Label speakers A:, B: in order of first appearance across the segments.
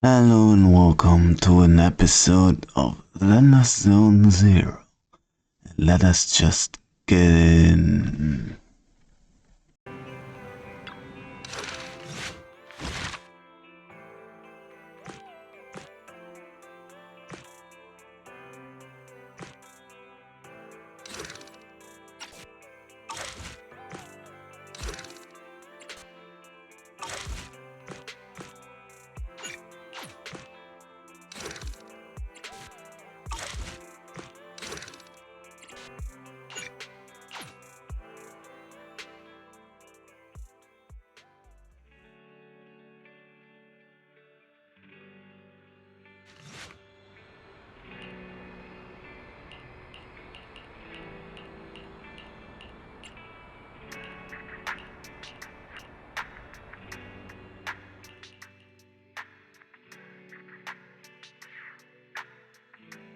A: Hello and welcome to an episode of Zenless Zone Zero. Let us just get in.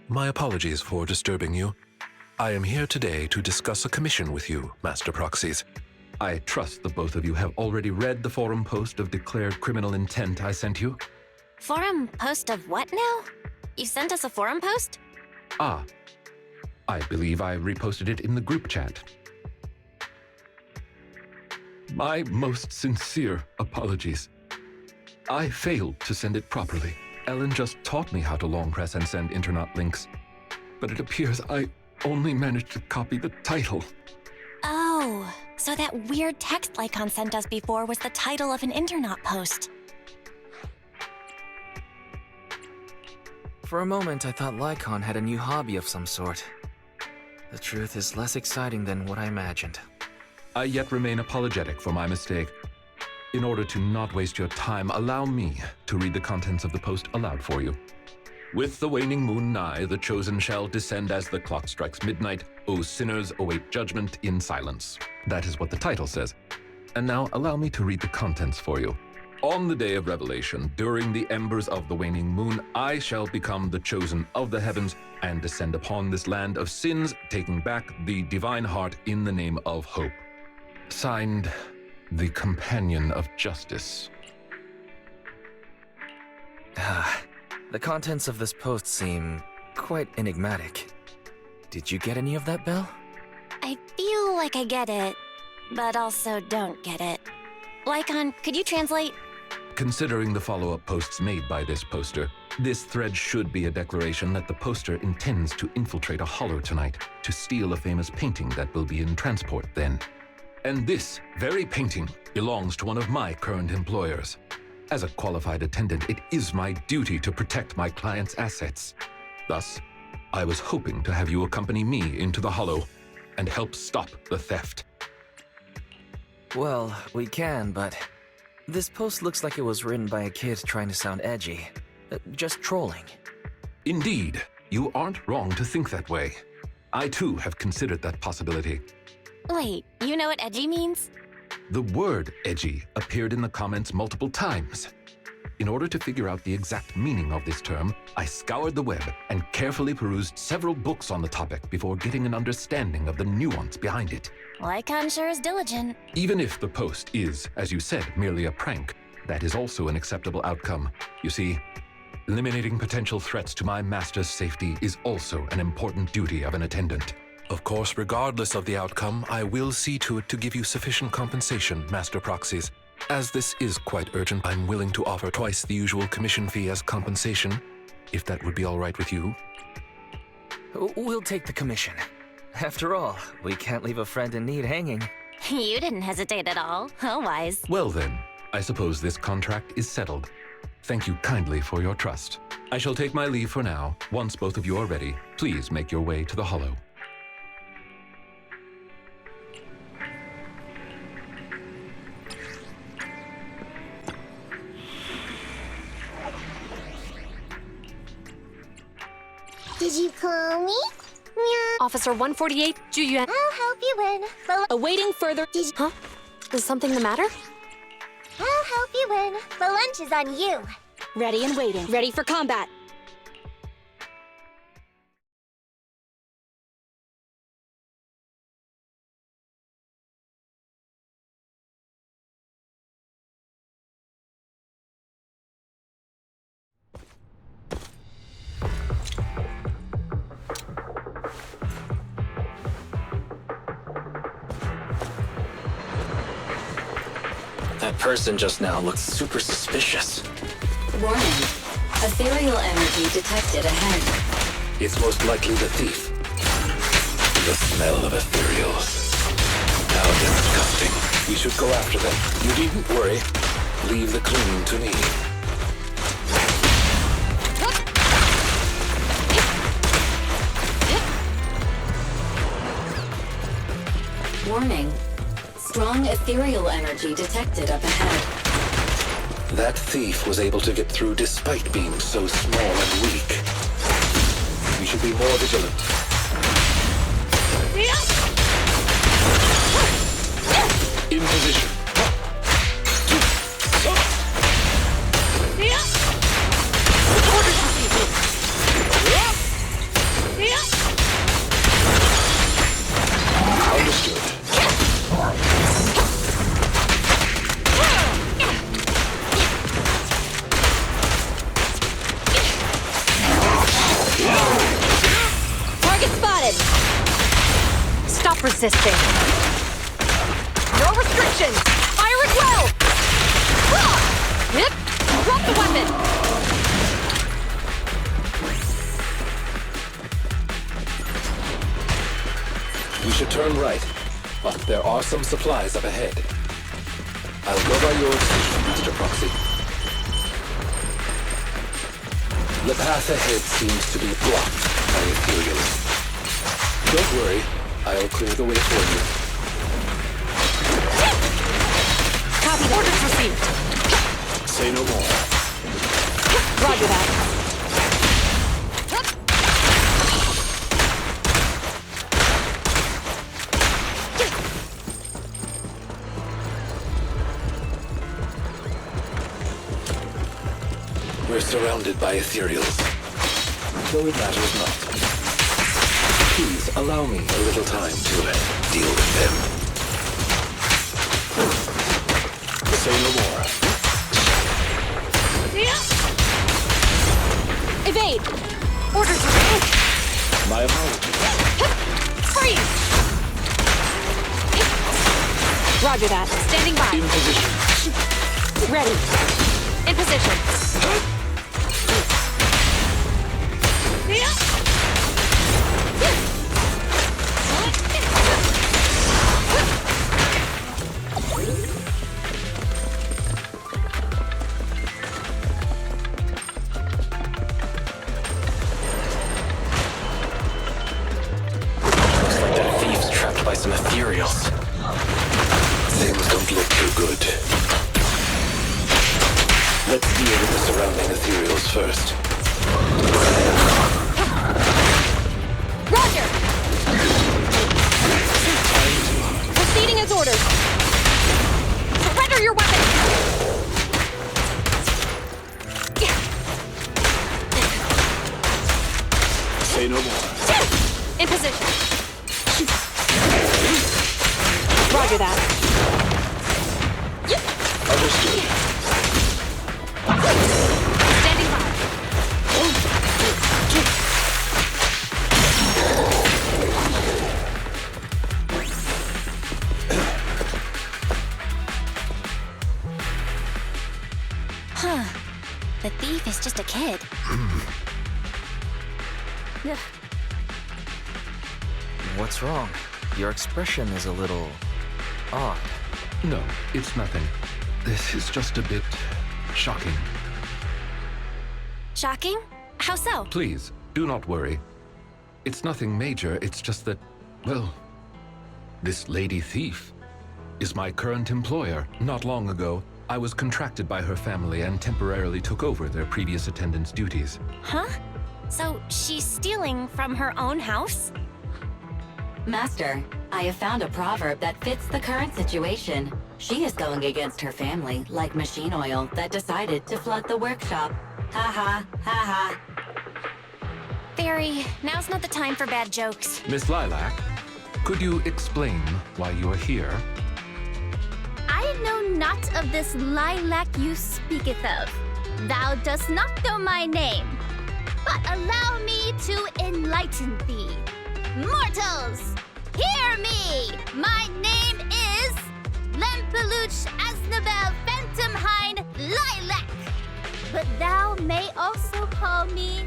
B: My apologies for disturbing you. I am here today to discuss a commission with you, Master Proxies. I trust the both of you have already read the forum post of declared criminal intent I sent you.
C: Forum post of what now? You sent us a forum post?
B: Ah, I believe I reposted it in the group chat. My most sincere apologies. I failed to send it properly. Ellen just taught me how to long press and send internaut links, but it appears I only managed to copy the title.
C: Oh, so that weird text Lycaon sent us before was the title of an internaut post.
D: For a moment, I thought Lycaon had a new hobby of some sort. The truth is less exciting than what I imagined.
B: I yet remain apologetic for my mistake. In order to not waste your time, allow me to read the contents of the post aloud for you. With the waning moon nigh, the chosen shall descend as the clock strikes midnight. O sinners, await judgment in silence. That is what the title says. And now allow me to read the contents for you. On the day of revelation, during the embers of the waning moon, I shall become the chosen of the heavens and descend upon this land of sins, taking back the divine heart in the name of hope. Signed, the Companion of Justice.
D: The contents of this post seem quite enigmatic. Did you get any of that, Belle?
C: I feel like I get it, but also don't get it. Lycaon, could you translate?
B: Considering the follow-up posts made by this poster, this thread should be a declaration that the poster intends to infiltrate a hollow tonight to steal a famous painting that will be in transport then. And this very painting belongs to one of my current employers. As a qualified attendant, it is my duty to protect my client's assets. Thus, I was hoping to have you accompany me into the hollow and help stop the theft.
D: Well, we can, but this post looks like it was written by a kid trying to sound edgy. Just trolling.
B: Indeed, you aren't wrong to think that way. I too have considered that possibility.
C: Wait, you know what edgy means?
B: The word edgy appeared in the comments multiple times. In order to figure out the exact meaning of this term, I scoured the web and carefully perused several books on the topic before getting an understanding of the nuance behind it.
C: Lycaon sure is diligent.
B: Even if the post is, as you said, merely a prank, that is also an acceptable outcome. You see, eliminating potential threats to my master's safety is also an important duty of an attendant. Of course, regardless of the outcome, I will see to it to give you sufficient compensation, Master Proxies. As this is quite urgent, I'm willing to offer twice the usual commission fee as compensation, if that would be all right with you.
D: We'll take the commission. After all, we can't leave a friend in need hanging.
C: You didn't hesitate at all. How wise.
B: Well then, I suppose this contract is settled. Thank you kindly for your trust. I shall take my leave for now. Once both of you are ready, please make your way to the hollow.
E: Did you call me? Meow.
F: Officer 148, Juyuan.
E: I'll help you win.
F: Awaiting further. Huh? Is something the matter?
E: I'll help you win. The lunch is on you.
F: Ready and waiting. Ready for combat.
D: person just now looked super suspicious.
G: Warning. Ethereal energy detected ahead.
B: It's most likely the thief. The smell of ethereals. How disgusting. We should go after them. You needn't worry. Leave the cleaning to me.
G: Warning. Strong ethereal energy detected up ahead.
B: That thief was able to get through despite being so small and weak. We should be more vigilant. In position. Understood.
F: Target spotted! Stop resisting. No restrictions! Fire at will! Hip! Drop the weapon!
B: We should turn right, but there are some supplies up ahead. I'll go by your decision, Master Proxy. The path ahead seems to be blocked by ethereals. Don't worry, I'll clear the way for you.
F: Copy. Orders received.
B: Say no more.
F: Roger that.
B: We're surrounded by ethereals, though it matters not. Please allow me a little time to deal with them. Say no more.
F: Evade! Orders received.
B: My apologies.
F: Freeze! Roger that. Standing by.
B: In position.
F: Ready. In position.
D: Looks like that thief's trapped by some ethereals.
B: Things don't look too good. Let's deal with the surrounding ethereals first.
F: Roger! Proceeding as ordered. Surrender your weapon!
B: Say no more.
F: In position. Roger that.
B: Understood.
F: Standing by.
C: Huh. The thief is just a kid.
D: What's wrong? Your expression is a little odd.
B: No, it's nothing. This is just a bit shocking.
C: Shocking? How so?
B: Please, do not worry. It's nothing major, it's just that, well, this lady thief is my current employer. Not long ago, I was contracted by her family and temporarily took over their previous attendant's duties.
C: Huh? So she's stealing from her own house?
G: Master, I have found a proverb that fits the current situation. She is going against her family, like machine oil that decided to flood the workshop. Ha ha, ha ha.
C: Fairy, now's not the time for bad jokes.
B: Miss Lilac, could you explain why you are here?
E: I know not of this lilac you speaketh of. Thou dost not know my name. But allow me to enlighten thee. Mortals, hear me! My name is Lempeluch Aznabel but thou may also call me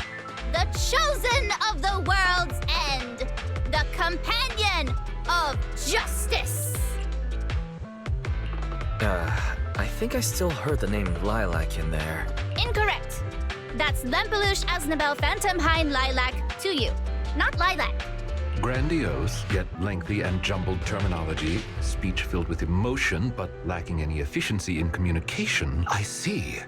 E: the chosen of the world's end, the companion of justice.
D: I think I still heard the name Lilac in there.
E: Incorrect. That's Lempelush Aznabel Phantomhain Lilac to you, not Lilac.
B: Grandiose, yet lengthy and jumbled terminology, speech filled with emotion but lacking any efficiency in communication. I see.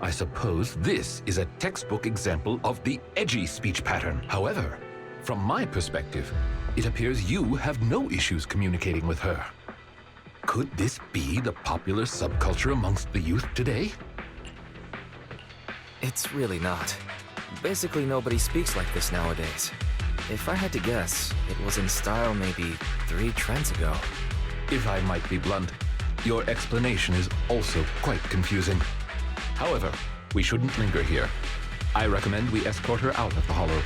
B: I suppose this is a textbook example of the edgy speech pattern. However, from my perspective, it appears you have no issues communicating with her. Could this be the popular subculture amongst the youth today?
D: It's really not. Basically, nobody speaks like this nowadays. If I had to guess, it was in style maybe 3 trends ago.
B: If I might be blunt, your explanation is also quite confusing. However, we shouldn't linger here. I recommend we escort her out of the hollow.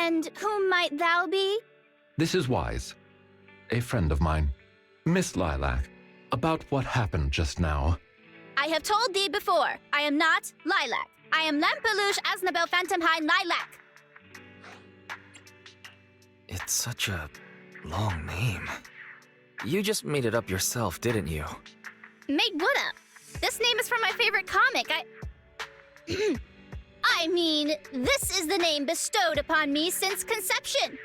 E: And who might thou be?
B: This is Wise, a friend of mine. Miss Lilac, about what happened just now.
E: I have told thee before, I am not Lilac. I am Lempelush Aznabel Phantomhain Lilac.
D: It's such a long name. You just made it up yourself, didn't you?
E: Made what up? This name is from my favorite comic. I mean, this is the name bestowed upon me since conception.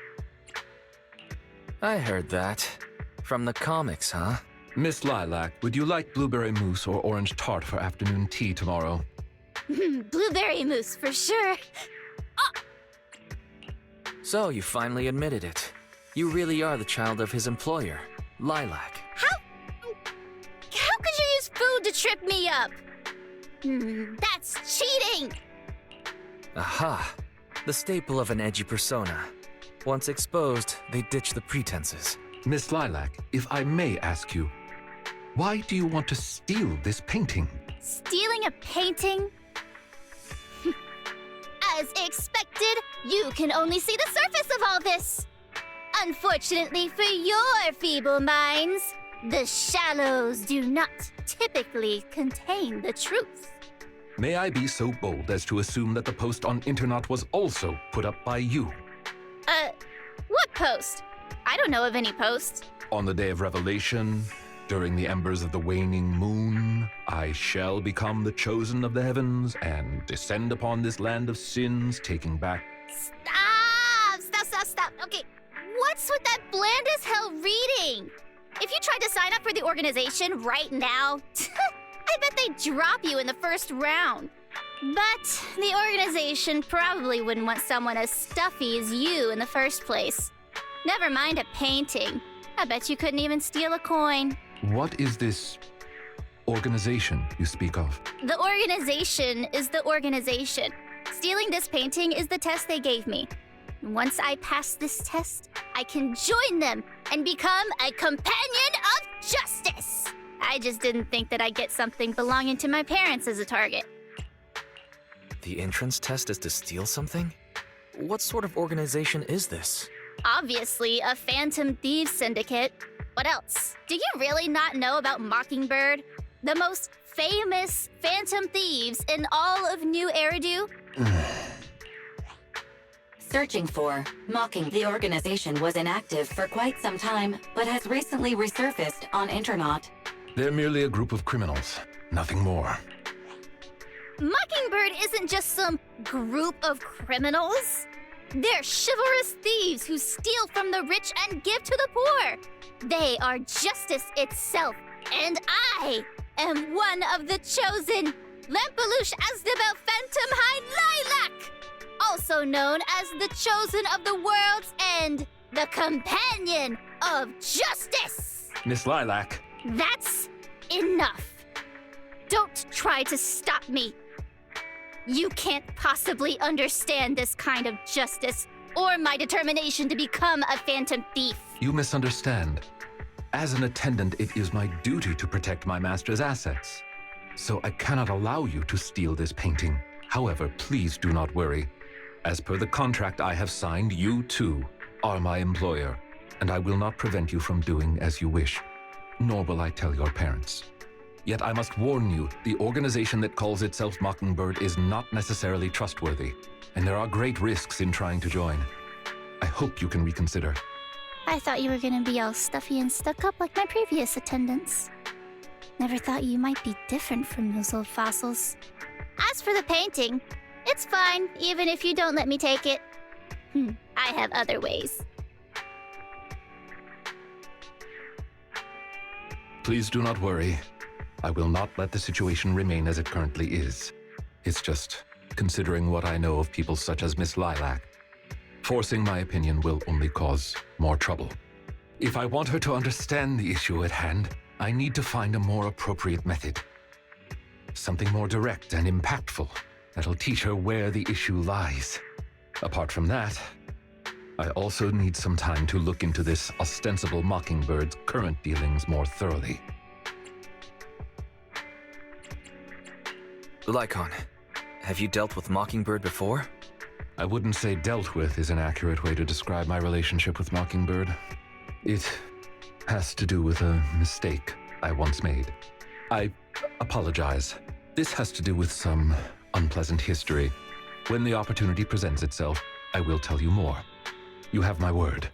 D: I heard that. From the comics, huh?
B: Miss Lilac, would you like blueberry mousse or orange tart for afternoon tea tomorrow?
E: Blueberry mousse, for sure.
D: So you finally admitted it. You really are the child of his employer, Lilac.
E: How could you use food to trip me up? That's cheating!
D: Aha! The staple of an edgy persona. Once exposed, they ditch the pretenses.
B: Miss Lilac, if I may ask you, why do you want to steal this painting?
E: Stealing a painting? As expected, you can only see the surface of all this. Unfortunately for your feeble minds, the shallows do not typically contain the truth.
B: May I be so bold as to assume that the post on internet was also put up by you?
E: What post? I don't know of any post.
B: On the day of revelation, during the embers of the waning moon, I shall become the chosen of the heavens and descend upon this land of sins, taking back...
E: Stop. Okay, what's with that bland as hell reading? If you tried to sign up for the organization right now, I bet they'd drop you in the first round. But the organization probably wouldn't want someone as stuffy as you in the first place. Never mind a painting. I bet you couldn't even steal a coin.
B: What is this organization you speak of?
E: The organization is the organization. Stealing this painting is the test they gave me. Once I pass this test, I can join them and become a companion of justice. I just didn't think that I'd get something belonging to my parents as a target.
D: The entrance test is to steal something? What sort of organization is this?
E: Obviously, a Phantom Thieves Syndicate. What else? Do you really not know about Mockingbird? The most famous Phantom Thieves in all of New Eridu?
G: Searching for, Mocking the organization was inactive for quite some time, but has recently resurfaced on Internet.
B: They're merely a group of criminals, nothing more.
E: Mockingbird isn't just some group of criminals. They're chivalrous thieves who steal from the rich and give to the poor. They are justice itself, and I am one of the chosen, Lempelush Aznabel Phantomhain Lilac, also known as the chosen of the world's end, the companion of justice.
B: Miss Lilac.
E: That's enough. Don't try to stop me. You can't possibly understand this kind of justice or my determination to become a phantom thief.
B: You misunderstand. As an attendant, it is my duty to protect my master's assets. so I cannot allow you to steal this painting. However, please do not worry. As per the contract I have signed, you too are my employer, and I will not prevent you from doing as you wish, nor will I tell your parents. Yet I must warn you, the organization that calls itself Mockingbird is not necessarily trustworthy, and there are great risks in trying to join. I hope you can reconsider.
E: I thought you were gonna be all stuffy and stuck up like my previous attendants. Never thought you might be different from those old fossils. As for the painting, it's fine, even if you don't let me take it. I have other ways.
B: Please do not worry. I will not let the situation remain as it currently is. It's just, considering what I know of people such as Miss Lilac, forcing my opinion will only cause more trouble. If I want her to understand the issue at hand, I need to find a more appropriate method. Something more direct and impactful that'll teach her where the issue lies. Apart from that, I also need some time to look into this ostensible Mockingbird's current dealings more thoroughly.
D: Lycaon, have you dealt with Mockingbird before?
B: I wouldn't say dealt with is an accurate way to describe my relationship with Mockingbird. It has to do with a mistake I once made. I apologize. This has to do with some unpleasant history. When the opportunity presents itself, I will tell you more. You have my word.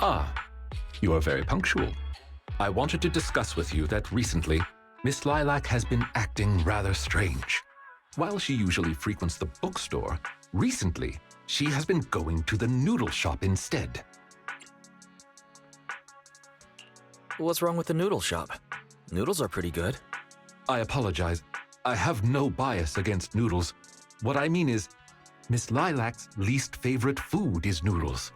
B: Ah, you are very punctual. I wanted to discuss with you that recently, Miss Lilac has been acting rather strange. While she usually frequents the bookstore, recently, she has been going to the noodle shop instead.
D: What's wrong with the noodle shop? Noodles are pretty good.
B: I apologize. I have no bias against noodles. What I mean is, Miss Lilac's least favorite food is noodles.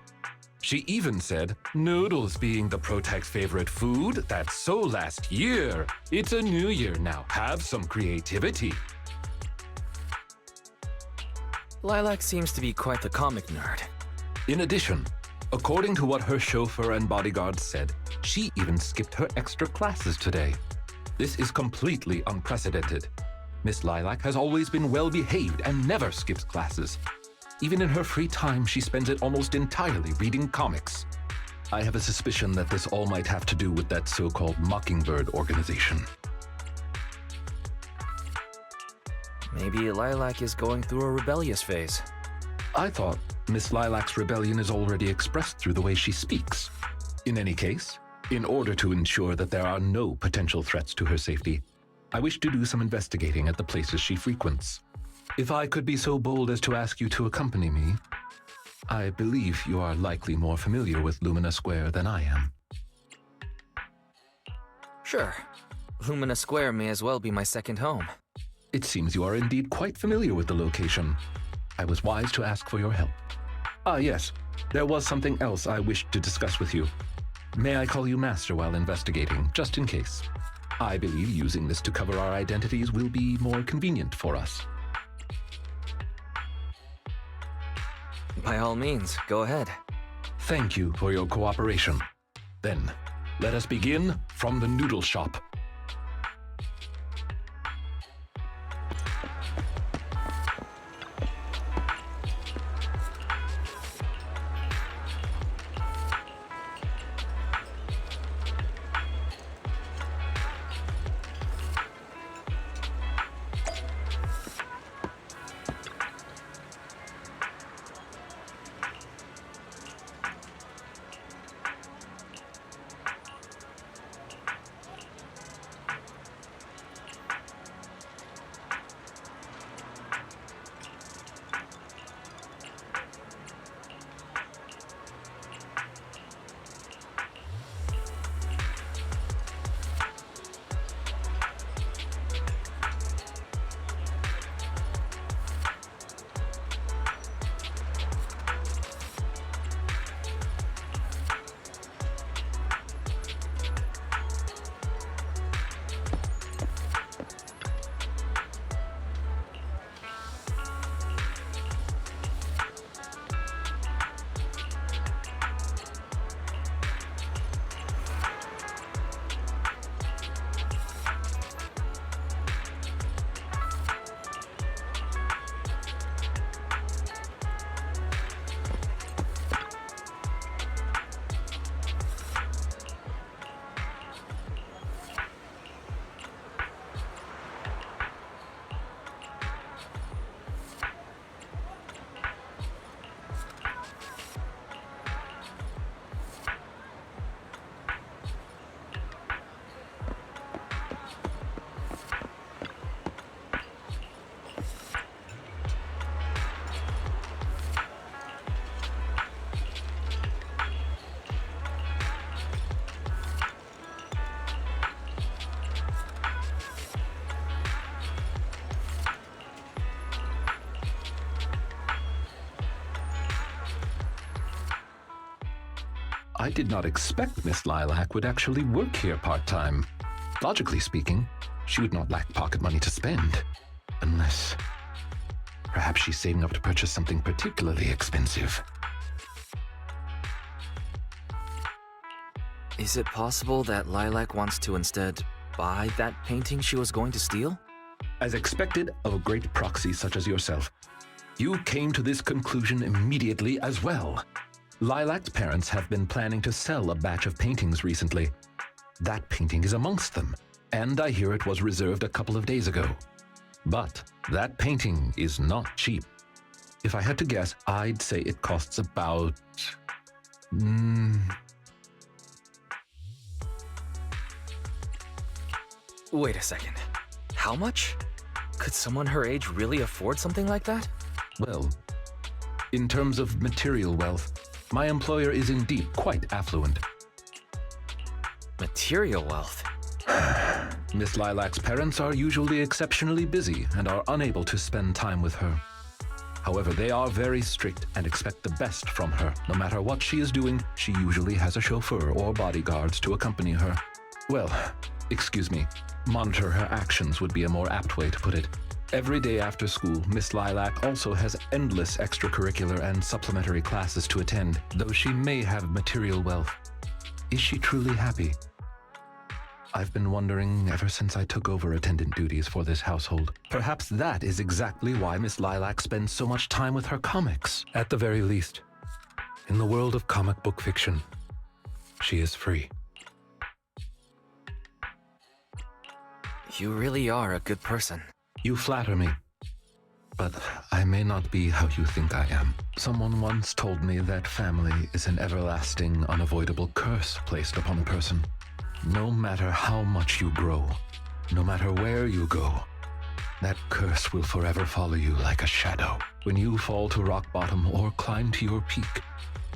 B: She even said, noodles being the Protect's favorite food, that's so last year. It's a new year now. Have some creativity.
D: Lilac seems to be quite the comic nerd.
B: In addition, according to what her chauffeur and bodyguards said, she even skipped her extra classes today. This is completely unprecedented. Miss Lilac has always been well-behaved and never skips classes. Even in her free time, she spends it almost entirely reading comics. I have a suspicion that this all might have to do with that so-called Mockingbird organization.
D: Maybe Lilac is going through a rebellious phase.
B: I thought Miss Lilac's rebellion is already expressed through the way she speaks. In any case, in order to ensure that there are no potential threats to her safety, I wish to do some investigating at the places she frequents. If I could be so bold as to ask you to accompany me, I believe you are likely more familiar with Lumina Square than I am.
D: Sure. Lumina Square may as well be my second home.
B: It seems you are indeed quite familiar with the location. I was wise to ask for your help. Ah, yes. There was something else I wished to discuss with you. May I call you Master while investigating, just in case? I believe using this to cover our identities will be more convenient for us.
D: By all means, go ahead.
B: Thank you for your cooperation. Then, let us begin from the noodle shop. I did not expect Miss Lilac would actually work here part-time. Logically speaking, she would not lack pocket money to spend. Unless... perhaps she's saving up to purchase something particularly expensive.
D: Is it possible that Lilac wants to instead buy that painting she was going to steal?
B: As expected of a great proxy such as yourself, you came to this conclusion immediately as well. Lilac's parents have been planning to sell a batch of paintings recently. That painting is amongst them, and I hear it was reserved a couple of days ago. But that painting is not cheap. If I had to guess, I'd say it costs about...
D: Wait a second. How much? Could someone her age really afford something like that?
B: Well, in terms of material wealth, my employer is indeed quite affluent.
D: Material wealth?
B: Miss Lilac's parents are usually exceptionally busy and are unable to spend time with her. However, they are very strict and expect the best from her. No matter what she is doing, she usually has a chauffeur or bodyguards to accompany her. Well, excuse me, monitor her actions would be a more apt way to put it. Every day after school, Miss Lilac also has endless extracurricular and supplementary classes to attend, though she may have material wealth. Is she truly happy? I've been wondering ever since I took over attendant duties for this household. Perhaps that is exactly why Miss Lilac spends so much time with her comics. At the very least, in the world of comic book fiction, she is free.
D: You really are a good person.
B: You flatter me, but I may not be how you think I am. Someone once told me that family is an everlasting, unavoidable curse placed upon a person. No matter how much you grow, no matter where you go, that curse will forever follow you like a shadow. When you fall to rock bottom or climb to your peak,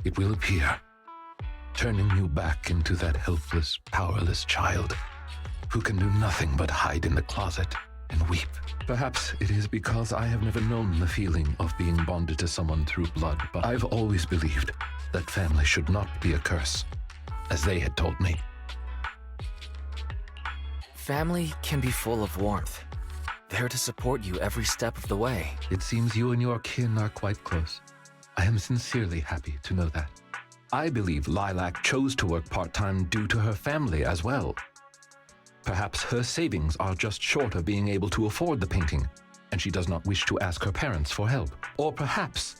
B: it will appear, turning you back into that helpless, powerless child who can do nothing but hide in the closet and weep. Perhaps it is because I have never known the feeling of being bonded to someone through blood, but I've always believed that family should not be a curse, as they had told me.
D: Family can be full of warmth. There to support you every step of the way.
B: It seems you and your kin are quite close. I am sincerely happy to know that. I believe Lilac chose to work part-time due to her family as well. Perhaps her savings are just short of being able to afford the painting, and she does not wish to ask her parents for help. Or perhaps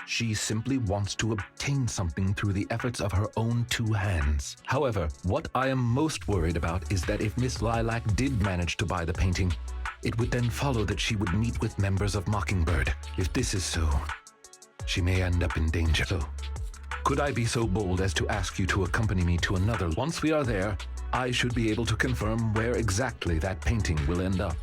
B: she simply wants to obtain something through the efforts of her own two hands. However, what I am most worried about is that if Miss Lilac did manage to buy the painting, it would then follow that she would meet with members of Mockingbird. If this is so, she may end up in danger. So, could I be so bold as to ask you to accompany me to another? Once we are there, I should be able to confirm where exactly that painting will end up.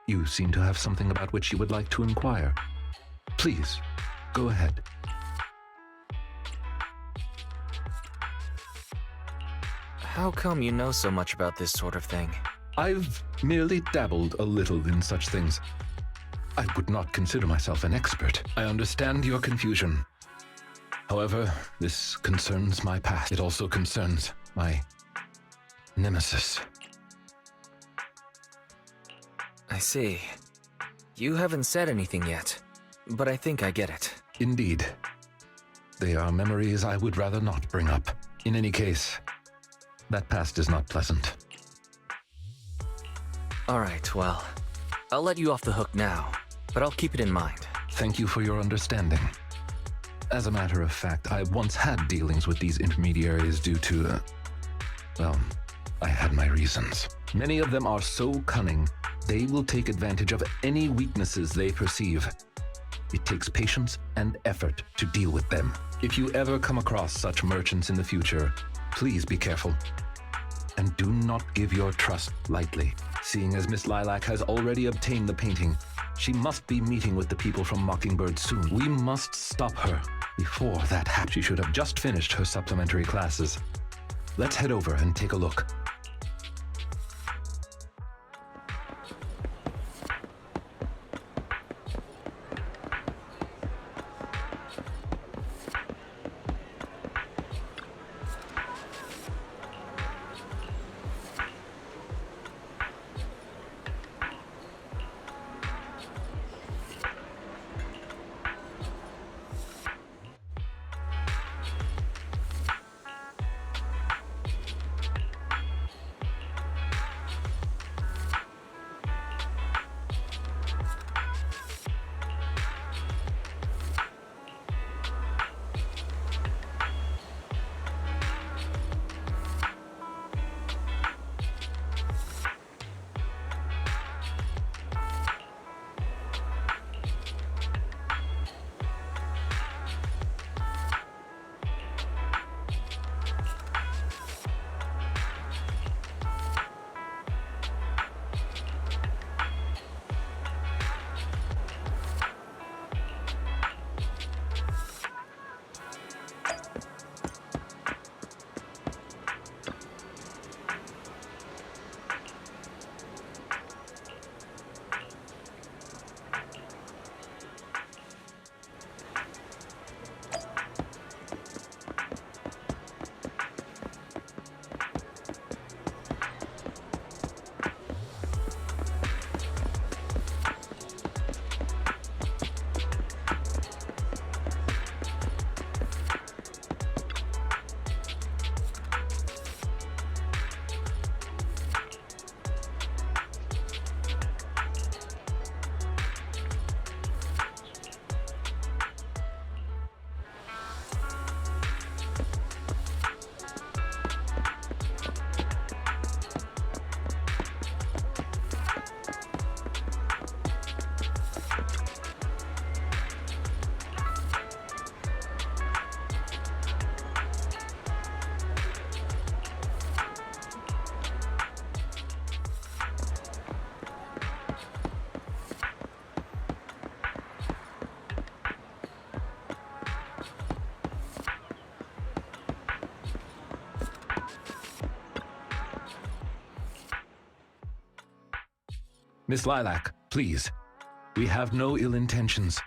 B: You seem to have something about which you would like to inquire. Please, go ahead.
D: How come you know so much about this sort of thing?
B: I've merely dabbled a little in such things. I would not consider myself an expert. I understand your confusion. However, this concerns my past. It also concerns my nemesis.
D: I see. You haven't said anything yet, but I think I get it.
B: Indeed. They are memories I would rather not bring up. In any case, that past is not pleasant.
D: Alright, well, I'll let you off the hook now, but I'll keep it in mind.
B: Thank you for your understanding. As a matter of fact, I once had dealings with these intermediaries due to, well, I had my reasons. Many of them are so cunning, they will take advantage of any weaknesses they perceive. It takes patience and effort to deal with them. If you ever come across such merchants in the future, please be careful. And do not give your trust lightly. Seeing as Miss Lilac has already obtained the painting, she must be meeting with the people from Mockingbird soon. We must stop her before that happens. She should have just finished her supplementary classes. Let's head over and take a look. Miss Lilac, please. We have no ill intentions.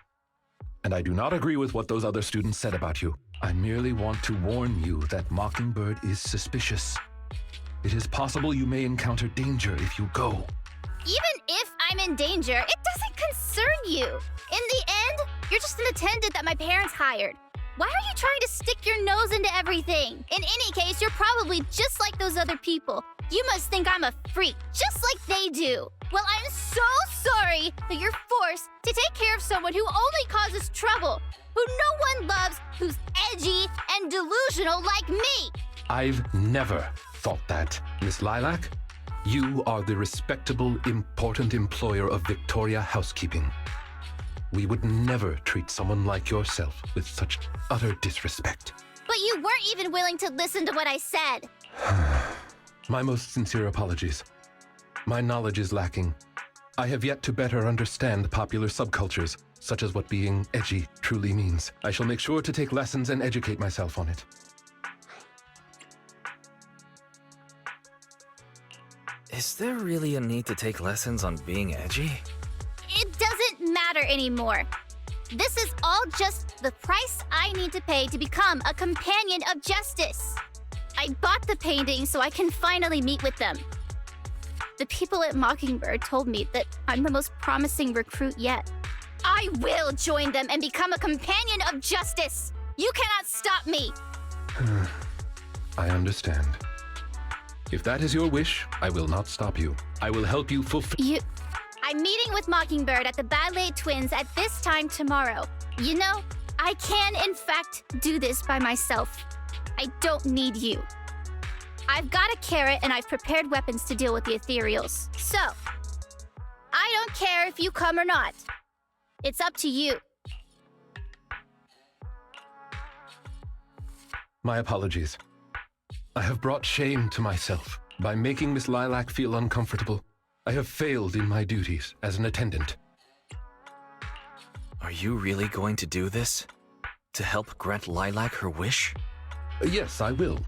B: And I do not agree with what those other students said about you. I merely want to warn you that Mockingbird is suspicious. It is possible you may encounter danger if you go.
E: Even if I'm in danger, it doesn't concern you. In the end, you're just an attendant that my parents hired. Why are you trying to stick your nose into everything? In any case, you're probably just like those other people. You must think I'm a freak, just like they do. Well, I'm so sorry that you're forced to take care of someone who only causes trouble, who no one loves, who's edgy and delusional like me.
B: I've never thought that, Miss Lilac. You are the respectable, important employer of Victoria Housekeeping. We would never treat someone like yourself with such utter disrespect.
E: But you weren't even willing to listen to what I said.
B: My most sincere apologies. My knowledge is lacking. I have yet to better understand popular subcultures, such as what being edgy truly means. I shall make sure to take lessons and educate myself on it.
D: Is there really a need to take lessons on being edgy?
E: It doesn't matter anymore. This is all just the price I need to pay to become a companion of justice. I bought the painting so I can finally meet with them. The people at Mockingbird told me that I'm the most promising recruit yet. I will join them and become a companion of justice. You cannot stop me.
B: I understand. If that is your wish, I will not stop you. I will help you fulfill.
E: I'm meeting with Mockingbird at the Ballet Twins at this time tomorrow. You know, I can in fact do this by myself. I don't need you. I've got a carrot and I've prepared weapons to deal with the ethereals. So, I don't care if you come or not. It's up to you.
B: My apologies. I have brought shame to myself by making Miss Lilac feel uncomfortable. I have failed in my duties as an attendant.
D: Are you really going to do this? To help grant Lilac her wish?
B: Yes, I will.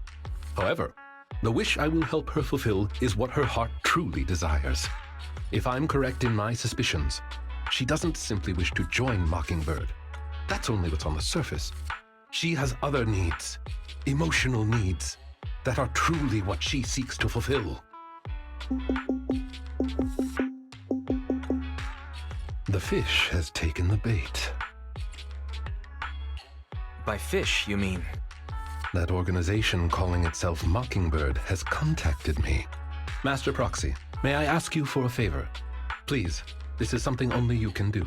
B: However, the wish I will help her fulfill is what her heart truly desires. If I'm correct in my suspicions, she doesn't simply wish to join Mockingbird. That's only what's on the surface. She has other needs, emotional needs, that are truly what she seeks to fulfill. The fish has taken the bait.
D: By fish, you mean?
B: That organization calling itself Mockingbird has contacted me. Master Proxy, may I ask you for a favor? Please, this is something only you can do.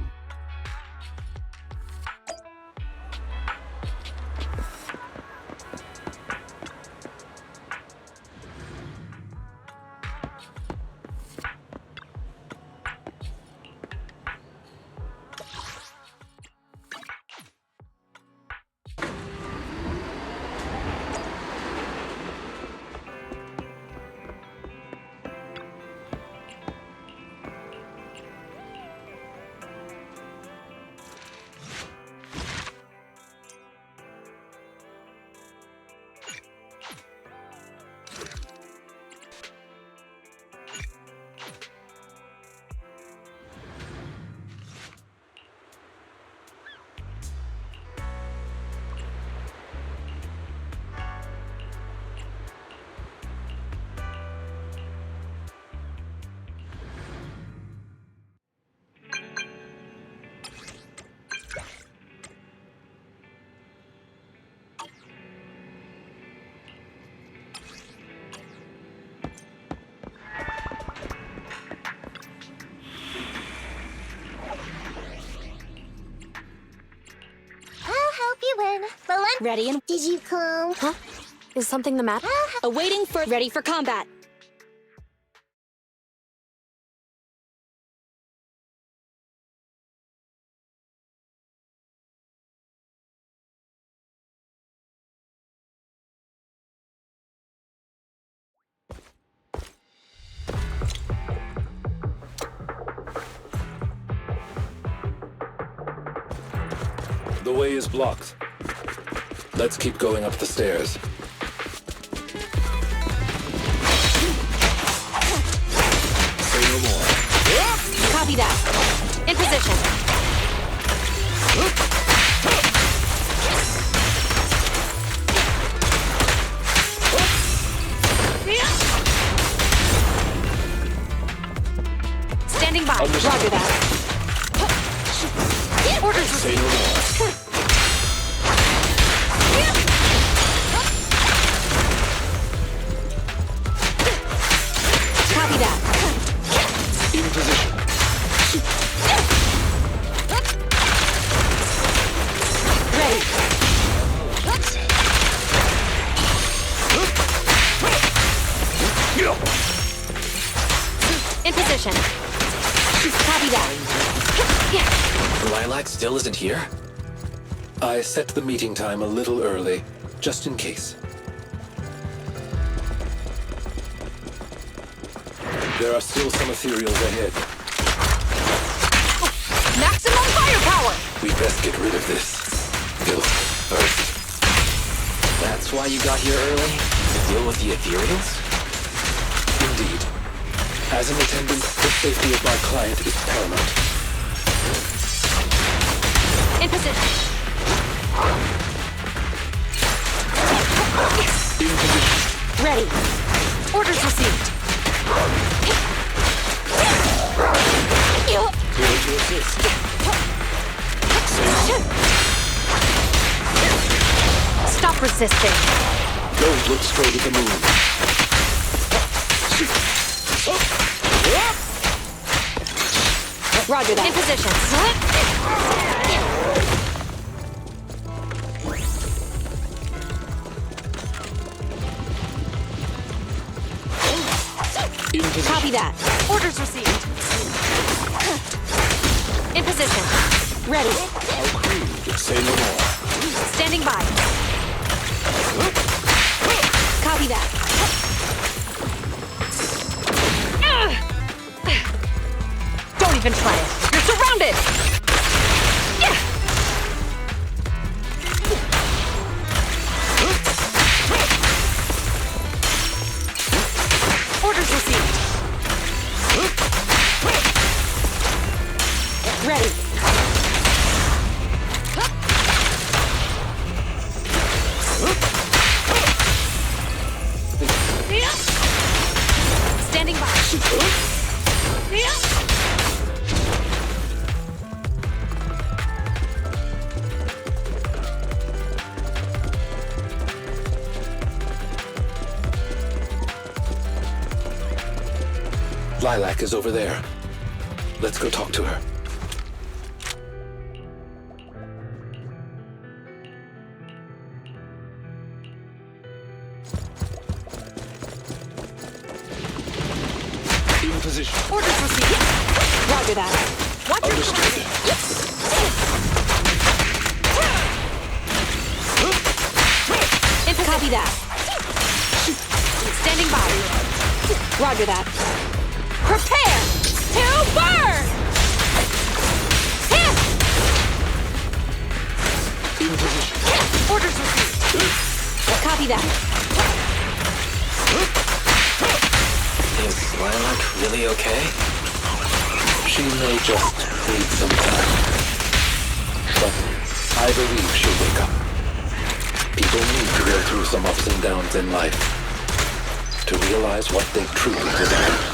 F: Ready and did you come? Huh? Is something the matter? Awaiting for ready for combat.
B: The way is blocked. Let's keep going up the stairs. Say no more.
F: Copy that. In position. Standing by. Roger that. Orders received. Copy that.
B: In position.
F: Ready. In position. Copy that.
B: Lilac still isn't here? I set the meeting time a little early, just in case. There are still some ethereals ahead.
F: Maximum firepower!
B: We best get rid of this filth first.
D: That's why you got here early? To deal with the ethereals?
B: Indeed. As an attendant, the safety of my client is paramount.
F: In position.
B: In position.
F: Ready. Orders received.
B: Here to assist.
F: Stop resisting.
B: Don't look straight at the moon.
F: Roger that. In position.
B: In position.
F: Copy that. Orders received. In position. Ready.
B: How crude. Say no more.
F: Standing by. Copy that. Don't even try it. You're surrounded! Orders received. Ready. Standing by.
B: Lilac is over there. Let's go talk to her. In position.
F: Orders received. Roger that. Watch your
B: Understood.
F: Copy that. Standing by. Roger that. Prepare to burn!
B: In position.
F: Orders received. Copy that.
D: Is Lilac really okay?
B: She may just need some time. But I believe she'll wake up. People need to go through some ups and downs in life to realize what they truly desire.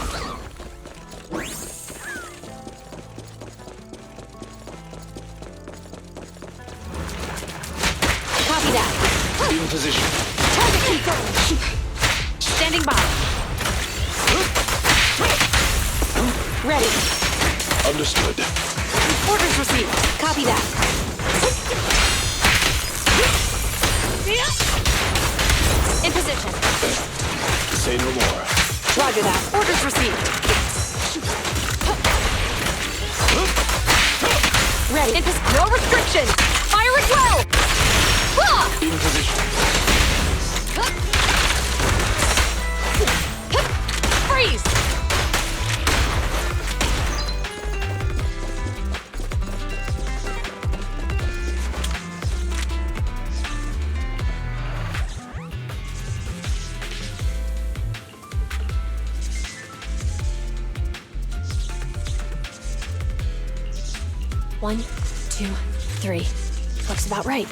F: Copy that.
B: In position.
F: Target confirmed. Standing by. Ready.
B: Understood.
F: Orders received. Copy that. In position.
B: Say no more.
F: Roger that. Orders received. Ready. No restrictions. Fire at will.
B: In position.
F: Freeze. 1, 2, 3. Looks about right.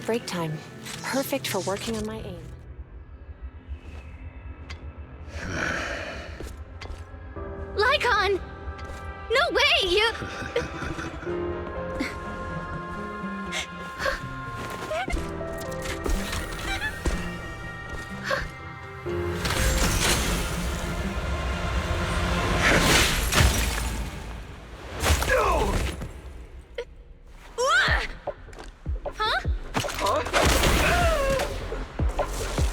F: Break time. Perfect for working on my aim.
E: Lycaon! No way! You...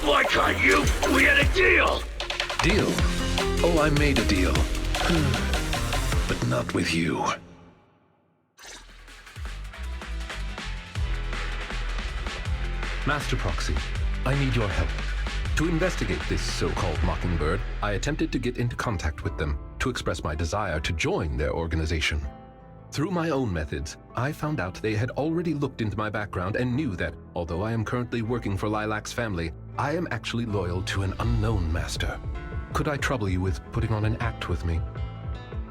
H: Lycaon, we had a deal!
B: Deal? Oh, I made a deal. But not with you. Master Proxy, I need your help. To investigate this so-called Mockingbird, I attempted to get into contact with them to express my desire to join their organization. Through my own methods, I found out they had already looked into my background and knew that, although I am currently working for Lilac's family, I am actually loyal to an unknown master. Could I trouble you with putting on an act with me?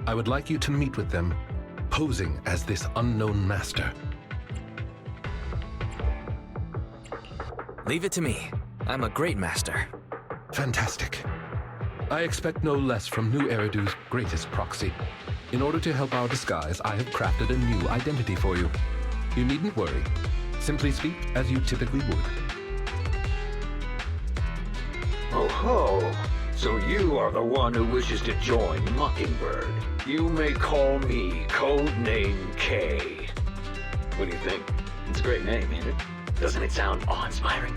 B: I would like you to meet with them, posing as this unknown master.
D: Leave it to me. I'm a great master.
B: Fantastic. I expect no less from New Eridu's greatest proxy. In order to help our disguise, I have crafted a new identity for you. You needn't worry. Simply speak as you typically would.
H: Oh ho! So you are the one who wishes to join Mockingbird. You may call me Codename K. What do you think? It's a great name, ain't it? Doesn't it sound awe-inspiring?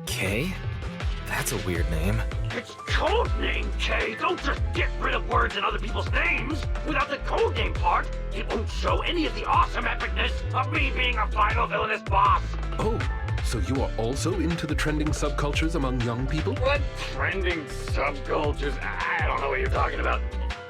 D: K? That's a weird name.
H: It's Codename K! Don't just get rid of words in other people's names! Without the codename part, it won't show any of the awesome epicness of me being a final villainous boss!
B: Oh, so you are also into the trending subcultures among young people?
H: What trending subcultures? I don't know what you're talking about.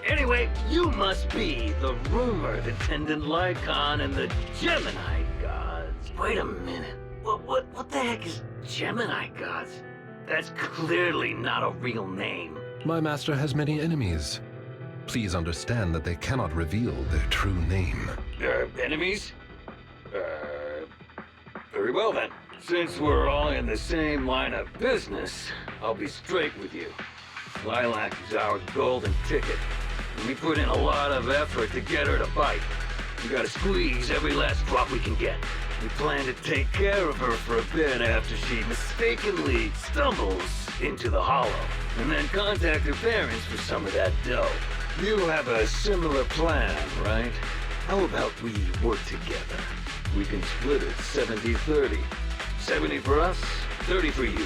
H: Anyway, you must be the rumored attendant Lycon and the Gemini gods. Wait a minute. What the heck is Gemini gods? That's clearly not a real name.
B: My master has many enemies. Please understand that they cannot reveal their true name.
H: Enemies? Very well then. Since we're all in the same line of business, I'll be straight with you. Lilac is our golden ticket. And we put in a lot of effort to get her to bite. We gotta squeeze every last drop we can get. We plan to take care of her for a bit after she mistakenly stumbles into the Hollow, and then contact her parents for some of that dough. You have a similar plan, right? How about we work together? We can split it 70-30. 70 for us, 30 for you.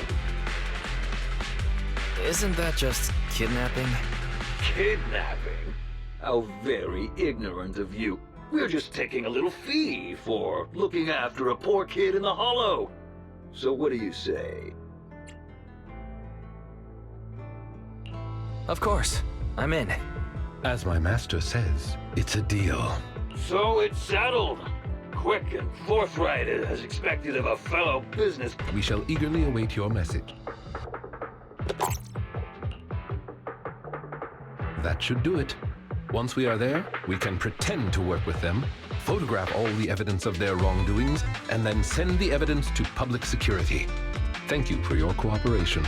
D: Isn't that just kidnapping?
H: Kidnapping? How very ignorant of you. We're just taking a little fee for looking after a poor kid in the Hollow. So what do you say?
D: Of course. I'm in.
B: As my master says, it's a deal.
H: So it's settled. Quick and forthright as expected of a fellow business.
B: We shall eagerly await your message. That should do it. Once we are there, we can pretend to work with them, photograph all the evidence of their wrongdoings, and then send the evidence to public security. Thank you for your cooperation.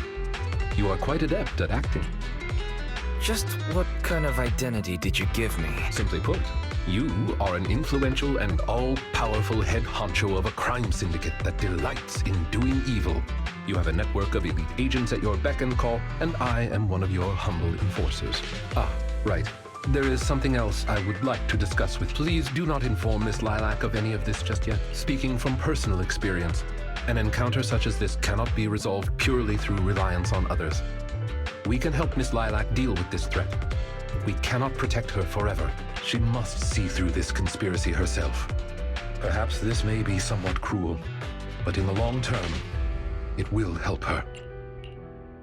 B: You are quite adept at acting.
D: Just what kind of identity did you give me?
B: Simply put, you are an influential and all-powerful head honcho of a crime syndicate that delights in doing evil. You have a network of elite agents at your beck and call, and I am one of your humble enforcers. Ah, right. There is something else I would like to discuss with. Please do not inform Miss Lilac of any of this just yet. Speaking from personal experience, an encounter such as this cannot be resolved purely through reliance on others. We can help Miss Lilac deal with this threat, but we cannot protect her forever. She must see through this conspiracy herself. Perhaps this may be somewhat cruel, but in the long term, it will help her.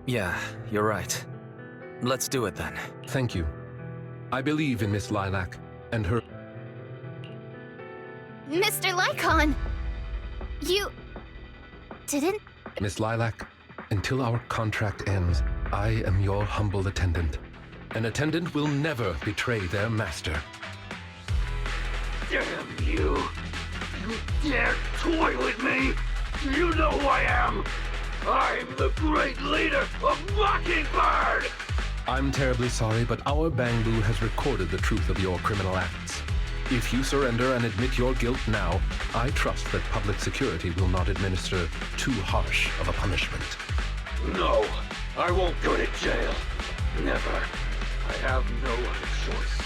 D: Yeah, you're right. Let's do it then.
B: Thank you. I believe in Miss Lilac and her...
E: Mr. Lycaon! You... didn't...
B: Miss Lilac, until our contract ends, I am your humble attendant. An attendant will never betray their master.
H: Damn you! You dare toy with me? You know who I am! I'm the great leader of Mockingbird!
B: I'm terribly sorry, but our Bangbu has recorded the truth of your criminal acts. If you surrender and admit your guilt now, I trust that public security will not administer too harsh of a punishment.
H: No, I won't go to jail. Never. I have no other choice.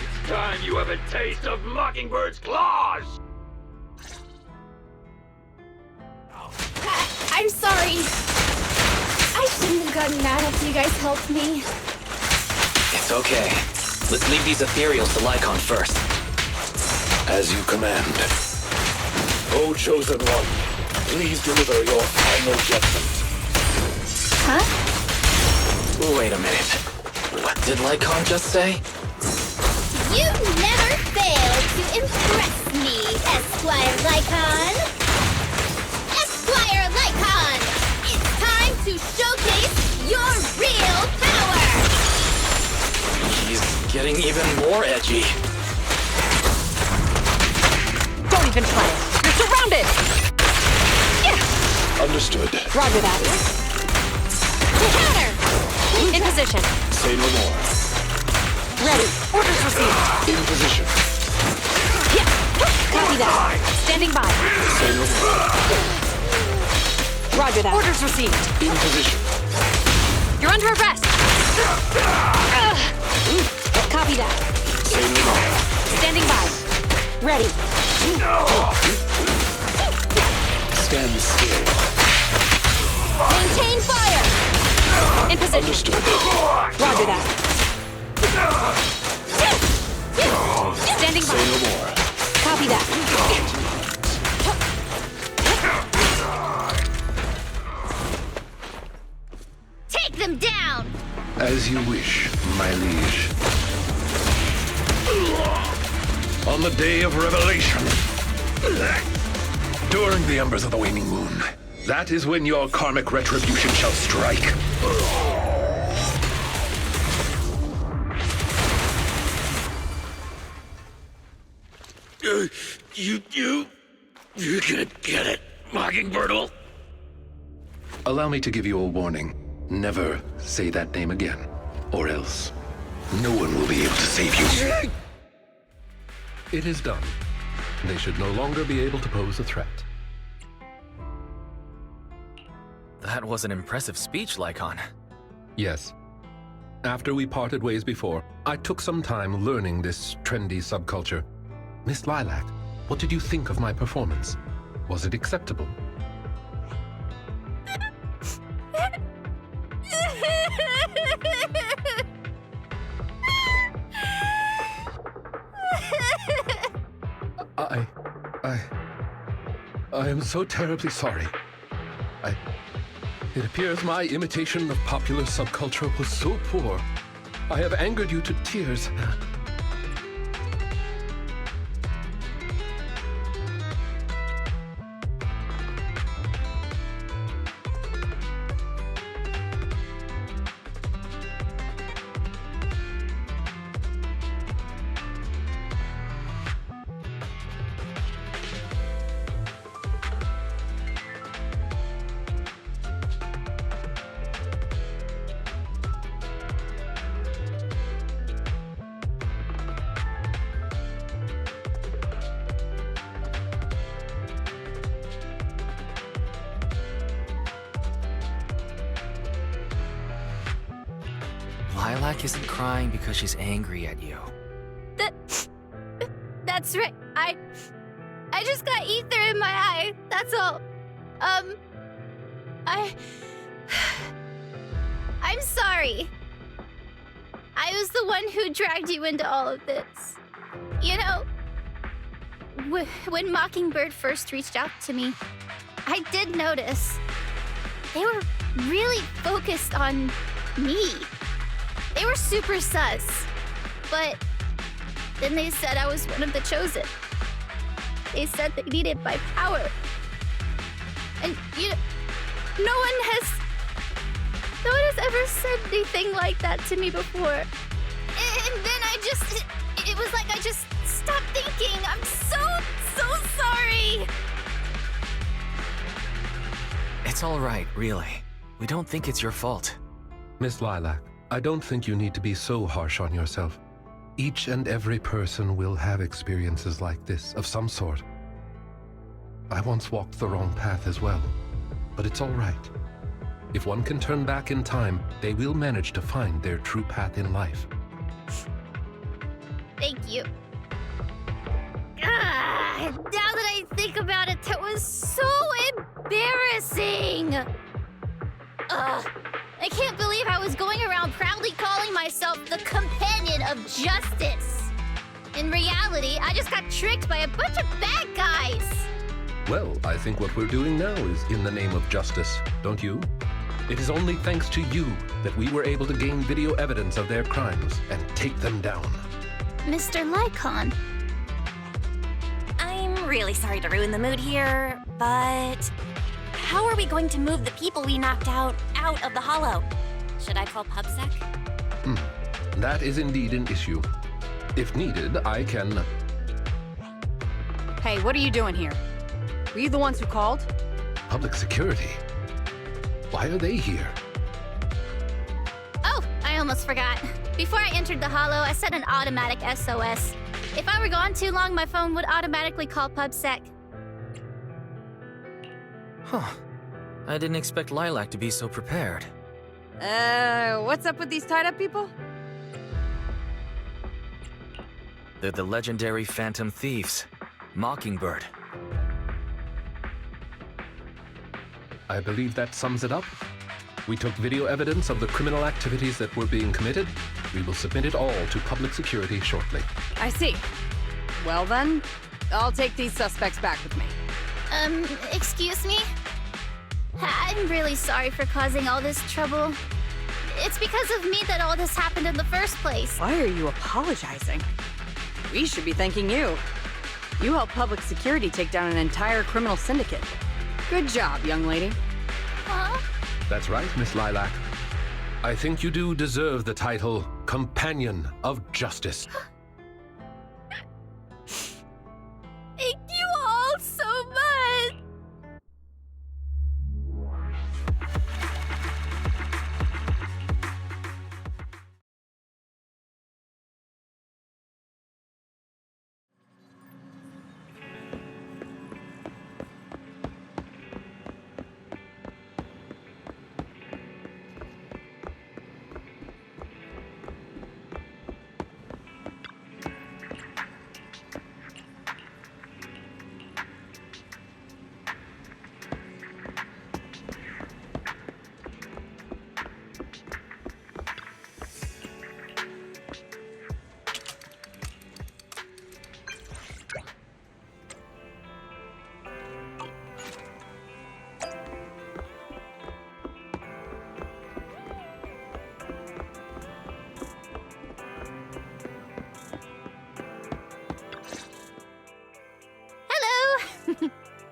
H: It's time you have a taste of Mockingbird's claws!
E: I'm sorry. I shouldn't have gotten mad after you guys helped me.
D: It's okay. Let's leave these ethereals to Lycaon first.
I: As you command. O Chosen One, please deliver your final judgment.
E: Huh?
D: Wait a minute. What did Lycaon just say?
E: You never fail to impress me, Esquire Lycaon! Esquire Lycaon! It's time to showcase your real power!
D: He's getting even more edgy.
F: Don't even try it. You're surrounded! Yeah!
I: Understood.
F: Roger that. To counter! In position.
I: Say no more.
F: Ready. Orders received.
I: In position.
F: Yeah. Copy that. Standing by.
I: Say no more.
F: Roger that. Orders received.
I: In position.
F: You're under arrest. Copy that.
I: Say no more.
F: Standing by. Ready.
I: Stand still.
F: Maintain fire. In position.
I: Understood.
F: Roger that. Standing by.
I: Say no more.
F: Copy that.
E: Take them down!
B: As you wish, my liege. On the day of revelation, during the embers of the waning moon, that is when your karmic retribution shall strike.
H: You can get it, Mockingbird.
B: Allow me to give you a warning. Never say that name again, or else no one will be able to save you. It is done. They should no longer be able to pose a threat.
D: That was an impressive speech, Lycaon.
B: Yes. After we parted ways before, I took some time learning this trendy subculture. Miss Lilac, what did you think of my performance? Was it acceptable? I am so terribly sorry. It appears my imitation of popular subculture was so poor. I have angered you to tears.
D: Lilac isn't crying because she's angry at you.
E: That's right. I just got ether in my eye. That's all. I'm sorry. I was the one who dragged you into all of this. You know, when Mockingbird first reached out to me, I did notice they were really focused on me. They were super sus. But then they said I was one of the chosen. They said they needed my power. And no one has ever said anything like that to me before. And then it was like I just stopped thinking. I'm so sorry.
D: It's all right, really. We don't think it's your fault.
B: Miss Lilac, I don't think you need to be so harsh on yourself. Each and every person will have experiences like this, of some sort. I once walked the wrong path as well, but it's all right. If one can turn back in time, they will manage to find their true path in life.
E: Thank you. Now that I think about it, that was so embarrassing. I can't believe I was going around proudly calling myself the companion of justice. In reality, I just got tricked by a bunch of bad guys.
B: Well, I think what we're doing now is in the name of justice, don't you? It is only thanks to you that we were able to gain video evidence of their crimes and take them down.
E: Mr. Lycaon.
C: I'm really sorry to ruin the mood here, but how are we going to move the people we knocked out of the hollow? Should I call PubSec?
B: That is indeed an issue. If needed, I can...
J: Hey, what are you doing here? Were you the ones who called?
B: Public security? Why are they here?
E: Oh, I almost forgot. Before I entered the hollow, I set an automatic SOS. If I were gone too long, my phone would automatically call PubSec.
D: Huh. I didn't expect Lilac to be so prepared.
J: What's up with these tied-up people?
D: They're the legendary Phantom Thieves. Mockingbird.
B: I believe that sums it up. We took video evidence of the criminal activities that were being committed. We will submit it all to public security shortly.
J: I see. Well then, I'll take these suspects back with me.
E: Excuse me? I'm really sorry for causing all this trouble. It's because of me that all this happened in the first place.
J: Why are you apologizing? We should be thanking you. You helped public security take down an entire criminal syndicate. Good job, young lady.
E: Huh?
B: That's right, Miss Lilac. I think you do deserve the title Companion of Justice.
E: Thank you all so much!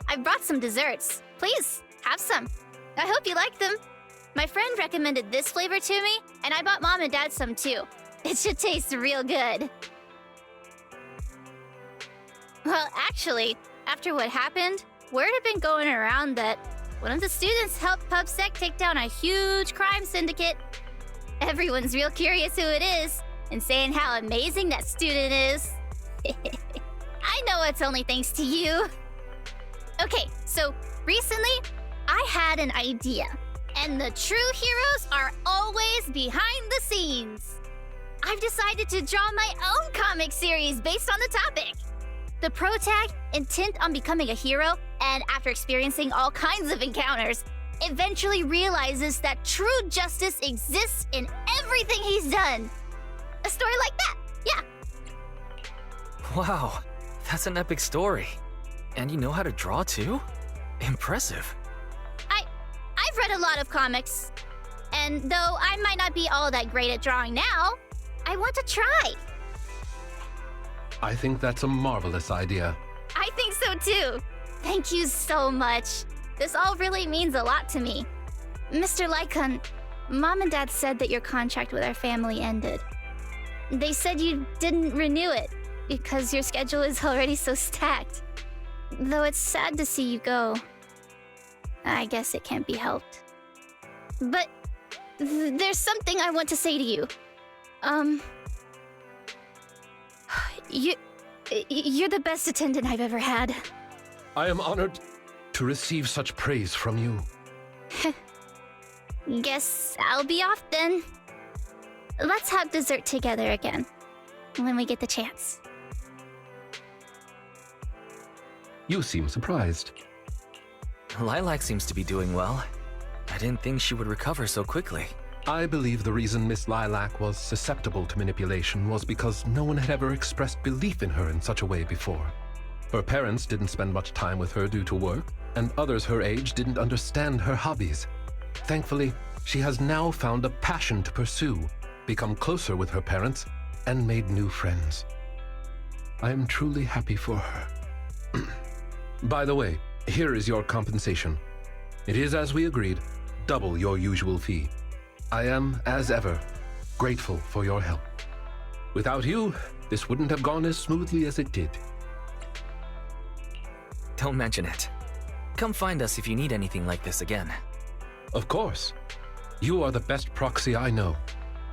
E: I brought some desserts. Please, have some. I hope you like them. My friend recommended this flavor to me, and I bought Mom and Dad some too. It should taste real good. Well, actually, after what happened, word had been going around that one of the students helped PubSec take down a huge crime syndicate. Everyone's real curious who it is, and saying how amazing that student is. I know it's only thanks to you. Okay, so recently, I had an idea. And the true heroes are always behind the scenes. I've decided to draw my own comic series based on the topic. The protag, intent on becoming a hero, and after experiencing all kinds of encounters, eventually realizes that true justice exists in everything he's done. A story like that, yeah.
D: Wow, that's an epic story. And you know how to draw too? Impressive.
E: I've read a lot of comics, and though I might not be all that great at drawing now, I want to try.
B: I think that's a marvelous idea.
E: I think so too. Thank you so much. This all really means a lot to me. Mr. Lycaon, Mom and Dad said that your contract with our family ended. They said you didn't renew it because your schedule is already so stacked. Though it's sad to see you go. I guess it can't be helped. But there's something I want to say to you. You're the best attendant I've ever had.
B: I am honored to receive such praise from you.
E: Guess I'll be off then. Let's have dessert together again, when we get the chance.
B: You seem surprised.
D: Lilac seems to be doing well. I didn't think she would recover so quickly.
B: I believe the reason Miss Lilac was susceptible to manipulation was because no one had ever expressed belief in her in such a way before. Her parents didn't spend much time with her due to work, and others her age didn't understand her hobbies. Thankfully, she has now found a passion to pursue, become closer with her parents, and made new friends. I am truly happy for her. By the way, here is your compensation. It is, as we agreed, double your usual fee. I am, as ever, grateful for your help. Without you, this wouldn't have gone as smoothly as it did.
D: Don't mention it. Come find us if you need anything like this again.
B: Of course. You are the best proxy I know.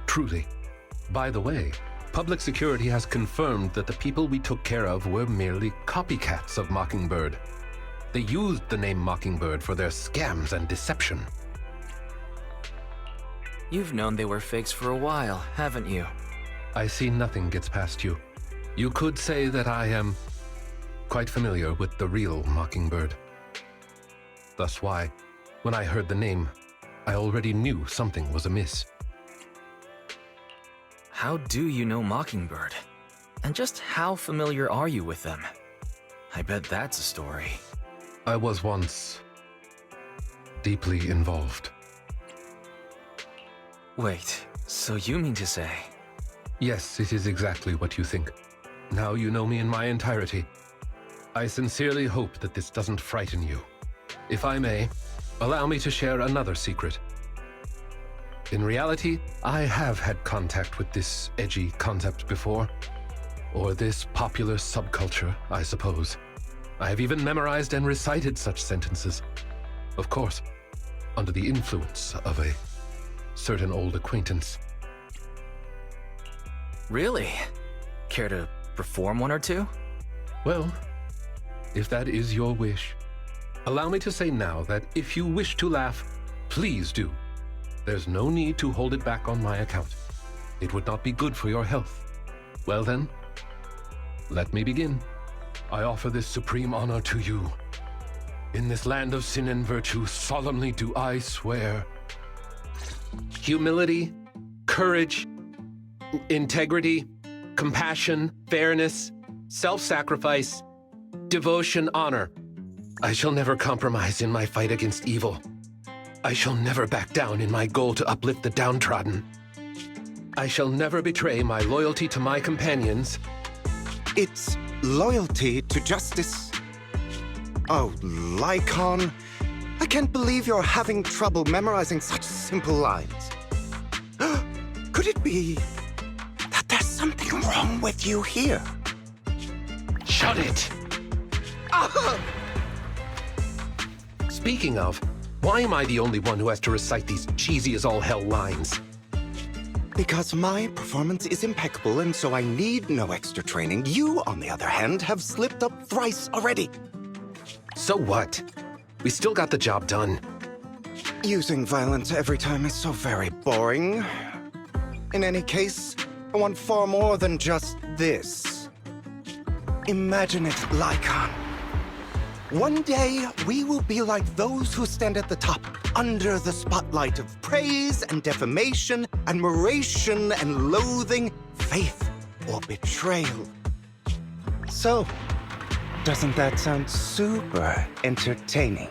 B: Truly. By the way, public security has confirmed that the people we took care of were merely copycats of Mockingbird. They used the name Mockingbird for their scams and deception.
D: You've known they were fakes for a while, haven't you?
B: I see nothing gets past you. You could say that I am quite familiar with the real Mockingbird. Thus why, when I heard the name, I already knew something was amiss.
D: How do you know Mockingbird? And just how familiar are you with them? I bet that's a story.
B: I was once deeply involved.
D: Wait, so you mean to say?
B: Yes, it is exactly what you think. Now you know me in my entirety. I sincerely hope that this doesn't frighten you. If I may, allow me to share another secret. In reality, I have had contact with this edgy concept before. Or this popular subculture, I suppose. I have even memorized and recited such sentences. Of course, under the influence of a certain old acquaintance.
D: Really? Care to perform one or two?
B: Well, if that is your wish, allow me to say now that if you wish to laugh, please do. There's no need to hold it back on my account. It would not be good for your health. Well then, let me begin. I offer this supreme honor to you. In this land of sin and virtue, solemnly do I swear. Humility, courage, integrity, compassion, fairness, self-sacrifice, devotion, honor. I shall never compromise in my fight against evil. I shall never back down in my goal to uplift the downtrodden. I shall never betray my loyalty to my companions.
K: It's loyalty to justice. Oh, Lycaon, I can't believe you're having trouble memorizing such simple lines. Could it be that there's something wrong with you here?
B: Shut it! Speaking of, why am I the only one who has to recite these cheesy as all hell lines?
K: Because my performance is impeccable and so I need no extra training. You, on the other hand, have slipped up thrice already.
B: So what? We still got the job done.
K: Using violence every time is so very boring. In any case, I want far more than just this. Imagine it, Lycaon. One day, we will be like those who stand at the top, under the spotlight of praise and defamation, admiration and loathing, faith or betrayal. So, doesn't that sound super entertaining?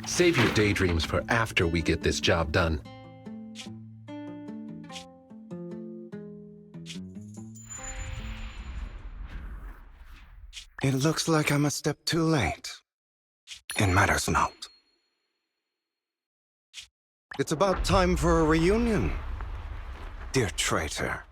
B: Save your daydreams for after we get this job done.
K: It looks like I'm a step too late. It matters not. It's about time for a reunion, dear traitor.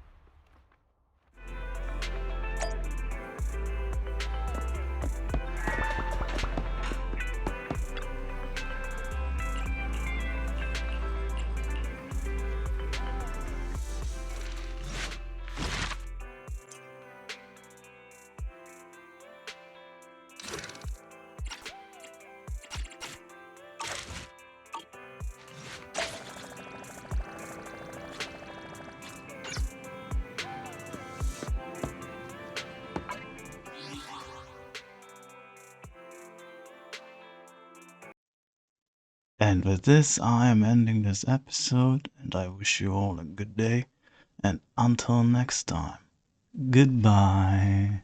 A: And with this, I am ending this episode, and I wish you all a good day. And until next time, goodbye.